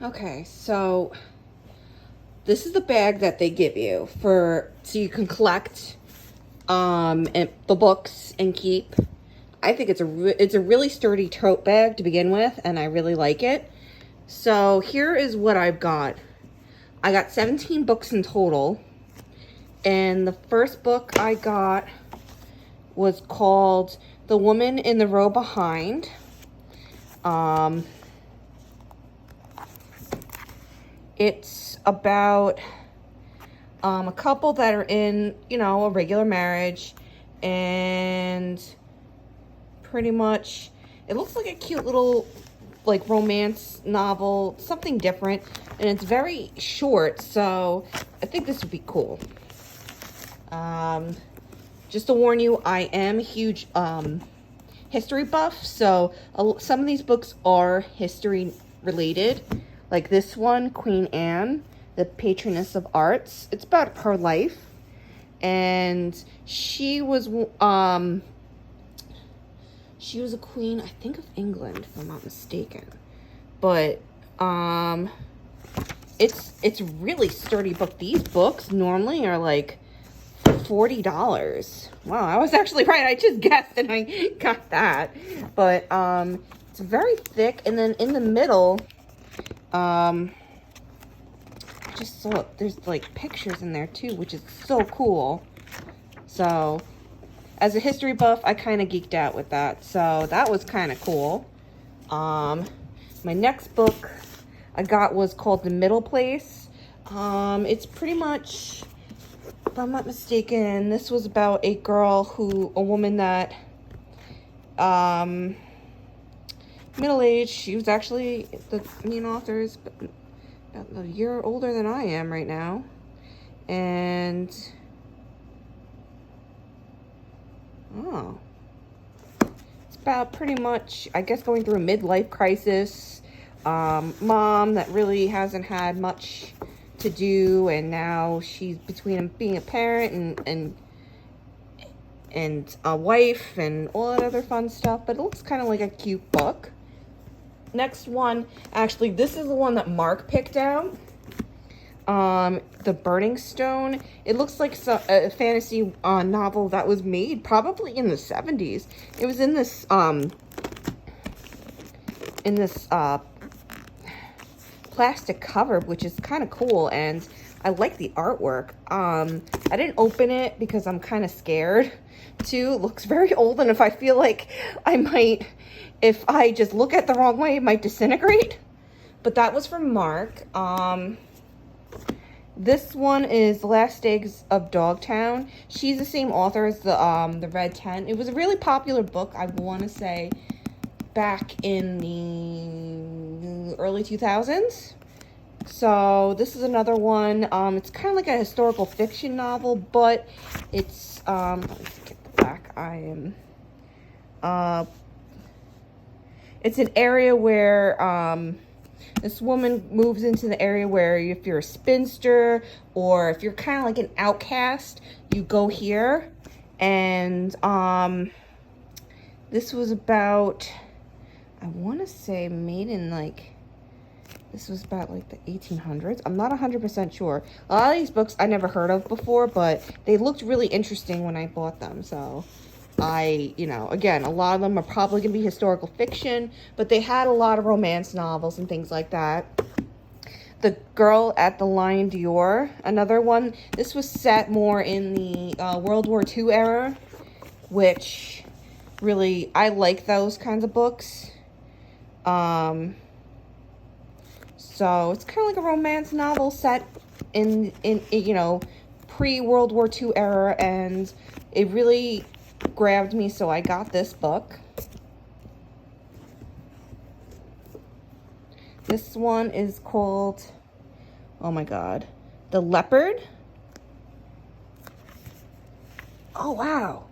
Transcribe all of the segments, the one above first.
Okay, so this is the bag that they give you so you can collect the books and keep. I think it's a really sturdy tote bag to begin with, and I really like it. So here is what I've got. I got 17 books in total, and the first book I got was called The Woman in the Row Behind. It's about a couple that are in, a regular marriage, and pretty much it looks like a cute little like romance novel, something different, and it's very short, so I think this would be cool. Just to warn you, I am a huge history buff, so some of these books are history related. Like this one, Queen Anne, the Patroness of Arts. It's about her life, and she was a queen, I think, of England, if I'm not mistaken. But it's a really sturdy book. These books normally are like $40. Wow, I was actually right. I just guessed and I got that. But it's very thick, and then in the middle, I just saw there's like pictures in there too, which is so cool. So as a history buff, I kind of geeked out with that, so that was kind of cool. My next book I got was called The Middle Place. It's pretty much, if I'm not mistaken, this was about a woman that, middle-aged. She was actually, the main author is about a year older than I am right now. And, it's about pretty much, I guess, going through a midlife crisis. Mom that really hasn't had much to do, and now she's between being a parent and a wife and all that other fun stuff, but it looks kind of like a cute book. Next one, actually, this is the one that Mark picked out. The Burning Stone. It looks like a fantasy novel that was made probably in the 70s. It was in this plastic cover, which is kind of cool, and I like the artwork. I didn't open it because I'm kind of scared too. It looks very old, and if I feel like if I just look at the wrong way, it might disintegrate. But that was from Mark. This one is The Last Days of Dogtown. She's the same author as the Red Tent. It was a really popular book, I want to say, back in the early 2000s. So this is another one. It's kind of like a historical fiction novel, but it's let's get the back. It's an area where this woman moves into the area where if you're a spinster or if you're kind of like an outcast, you go here. And this was about, I want to say, made in this was about like the 1800s. I'm not 100% sure. A lot of these books I never heard of before, but they looked really interesting when I bought them. So again, a lot of them are probably going to be historical fiction, but they had a lot of romance novels and things like that. The Girl at the Lion d'Or, another one. This was set more in the World War II era, which really, I like those kinds of books. So it's kind of like a romance novel set in pre-World War II era, and it really grabbed me, so I got this book. This one is called, oh my god, The Leopard. Oh wow,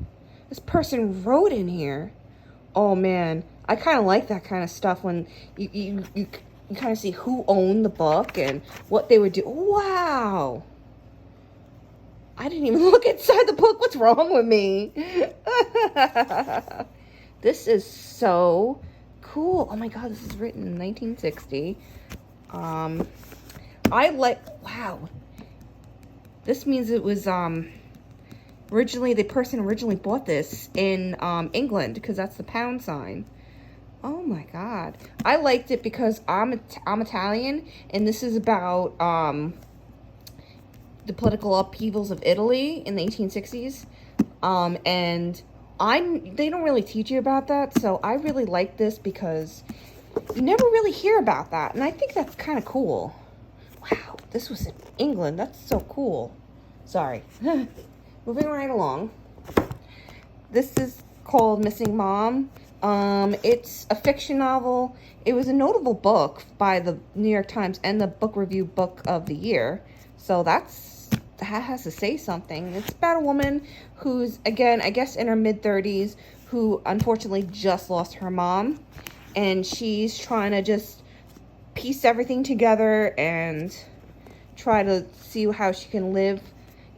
this person wrote in here. Oh man, I kind of like that kind of stuff when you kind of see who owned the book and what they would do. Wow, I didn't even look inside the book. What's wrong with me? This is so cool. Oh my god, this is written in 1960. I like, wow. This means it was, originally, the person originally bought this in, England, because that's the pound sign. Oh my God. I liked it because I'm Italian, and this is about, the political upheavals of Italy in the 1860s. And they don't really teach you about that, so I really like this because you never really hear about that, and I think that's kind of cool. Wow, this was in England. That's so cool. Sorry. Moving right along. This is called Missing Mom. It's a fiction novel. It was a notable book by the New York Times and the Book Review Book of the Year. So that has to say something. It's about a woman who's, again, I guess in her mid-30s, who unfortunately just lost her mom. And she's trying to just piece everything together and try to see how she can live.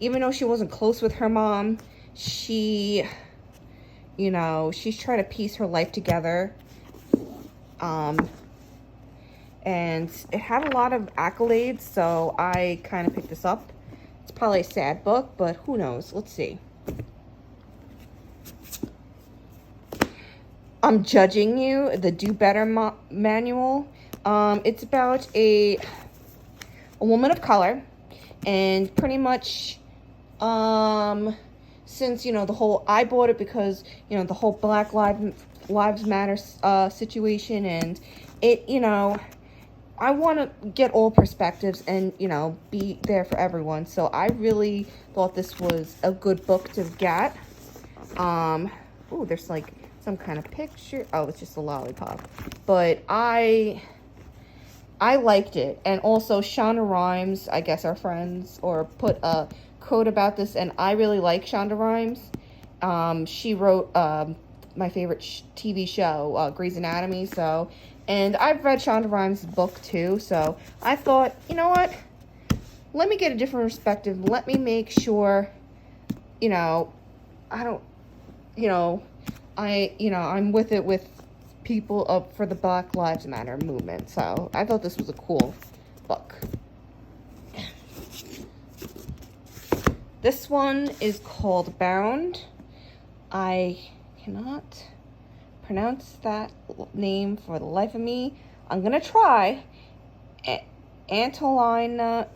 Even though she wasn't close with her mom, she's trying to piece her life together. And it had a lot of accolades, so I kind of picked this up. It's probably a sad book, but who knows? Let's see. I'm Judging You, the Do Better Manual. It's about a woman of color, and pretty much, since, I bought it because, the whole Black Lives Matter situation, and it, I want to get all perspectives and, be there for everyone. So I really thought this was a good book to get. Oh, there's like some kind of picture. Oh, it's just a lollipop. But I liked it. And also Shonda Rhimes, I guess our friends, or put a quote about this, and I really like Shonda Rhimes. She wrote my favorite TV show, Grey's Anatomy, and I've read Shonda Rhimes' book too, so I thought, you know what? Let me get a different perspective. Let me make sure, I'm with it with people up for the Black Lives Matter movement. So I thought this was a cool book. This one is called Bound. I cannot pronounce that name for the life of me. I'm gonna try. Antolina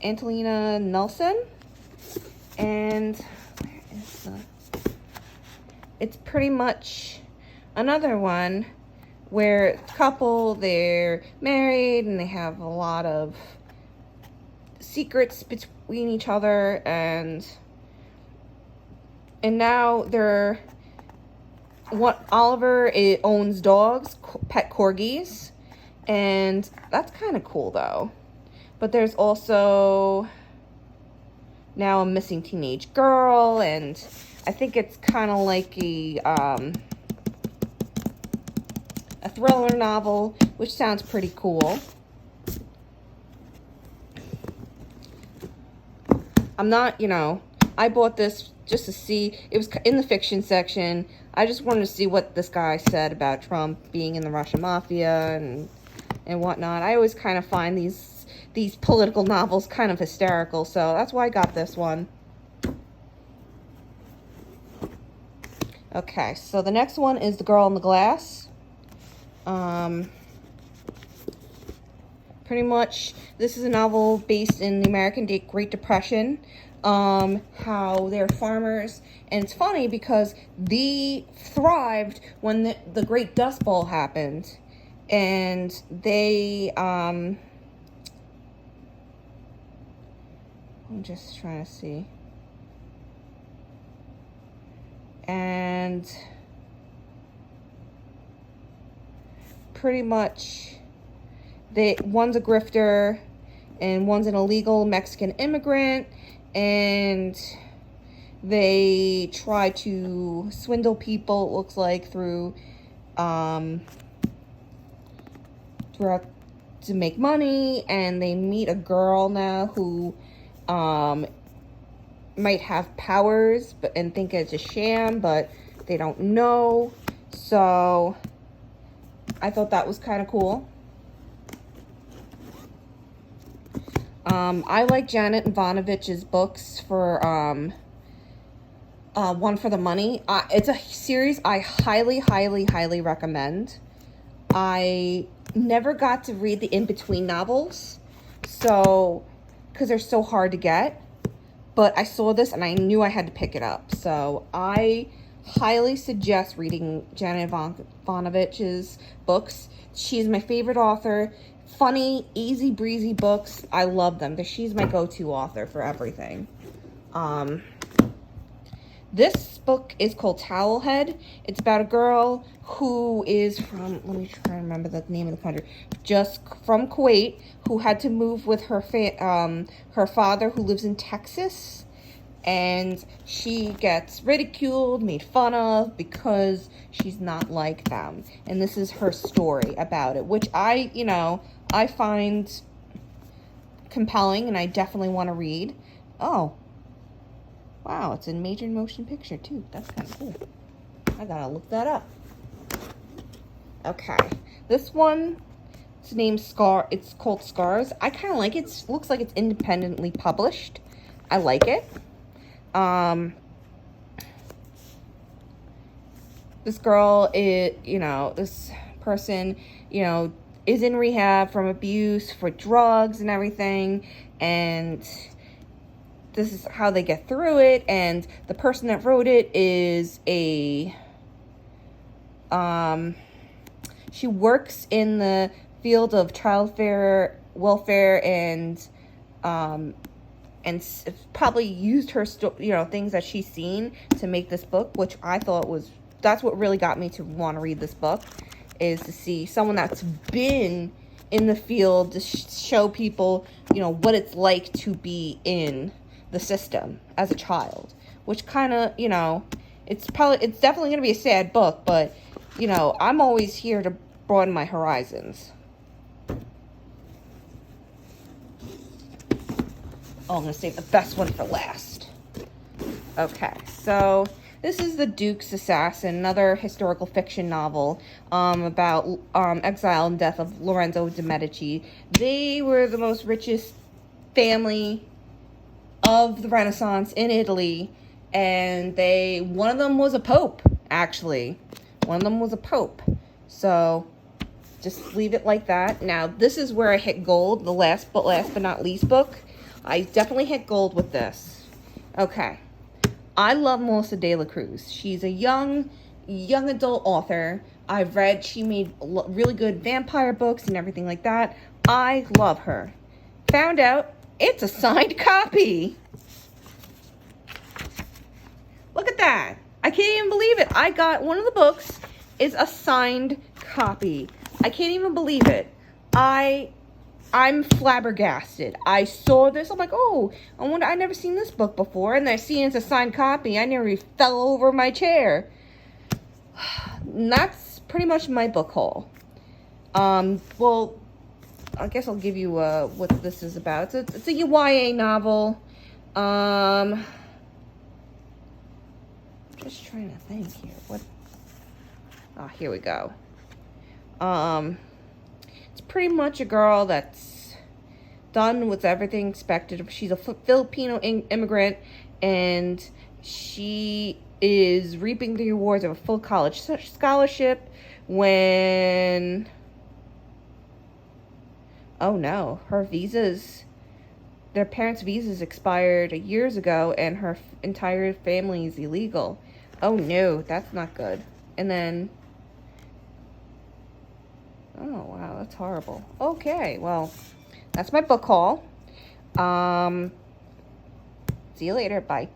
Nelson. And where is the... It's pretty much another one where a couple, they're married and they have a lot of secrets between each other, and now Oliver owns dogs, pet corgis, and that's kind of cool though. But there's also now a missing teenage girl, and I think it's kind of like a thriller novel, which sounds pretty cool. I'm not, I bought this just to see. It was in the fiction section. I just wanted to see what this guy said about Trump being in the Russian mafia and whatnot. I always kind of find these political novels kind of hysterical, so that's why I got this one. Okay, so the next one is The Girl in the Glass. Pretty much, this is a novel based in the American Great Depression. How they're farmers, and it's funny because they thrived when the Great Dust Bowl happened, and they I'm just trying to see, and pretty much one's a grifter and one's an illegal Mexican immigrant, and they try to swindle people, it looks like, throughout to make money, and they meet a girl now who might have powers and think it's a sham, but they don't know. So I thought that was kind of cool. I like Janet Ivanovich's books for One for the Money. It's a series I highly, highly, highly recommend. I never got to read the in-between novels, so, because they're so hard to get. But I saw this and I knew I had to pick it up. So I highly suggest reading Janet Ivanovich's books. She's my favorite author. Funny, easy breezy books. I love them. She's my go-to author for everything. This book is called Towelhead. It's about a girl who is from, let me try to remember the name of the country, just from Kuwait, who had to move with her father, who lives in Texas. And she gets ridiculed, made fun of, because she's not like them. And this is her story about it, which I find compelling, and I definitely want to read. Oh, wow, it's a major motion picture, too. That's kind of cool. I gotta look that up. Okay. This one, it's named Scar. It's called Scars. I kind of like it. It looks like it's independently published. I like it. This girl is, this person, is in rehab from abuse, for drugs and everything. And this is how they get through it. And the person that wrote it is she works in the field of child welfare and probably used her things that she's seen to make this book, which I thought that's what really got me to want to read this book, is to see someone that's been in the field to show people, what it's like to be in the system as a child, which kind of, it's definitely going to be a sad book, but, I'm always here to broaden my horizons. Oh, I'm going to save the best one for last. Okay, so this is The Duke's Assassin, another historical fiction novel about exile and death of Lorenzo de' Medici. They were the most richest family of the Renaissance in Italy, and one of them was a pope, actually. One of them was a pope. So just leave it like that. Now, this is where I hit gold, the last but not least book. I definitely hit gold with this. Okay. I love Melissa De La Cruz. She's a young adult author. she made really good vampire books and everything like that. I love her. Found out it's a signed copy. Look at that. I can't even believe it. I got one of the books is a signed copy. I can't even believe it. I'm flabbergasted. I saw this. I'm like, oh, I never seen this book before. And I see it's a signed copy. I nearly fell over my chair. And that's pretty much my book haul. Well, I guess I'll give you what this is about. It's a YA novel. Just trying to think here. Here we go. It's pretty much a girl that's done with everything expected. She's a Filipino immigrant, and she is reaping the rewards of a full college scholarship when, oh no, their parents' visas expired years ago, and her entire family is illegal. Oh no, that's not good. And then, oh wow, that's horrible. Okay, well, that's my book haul. See you later. Bye.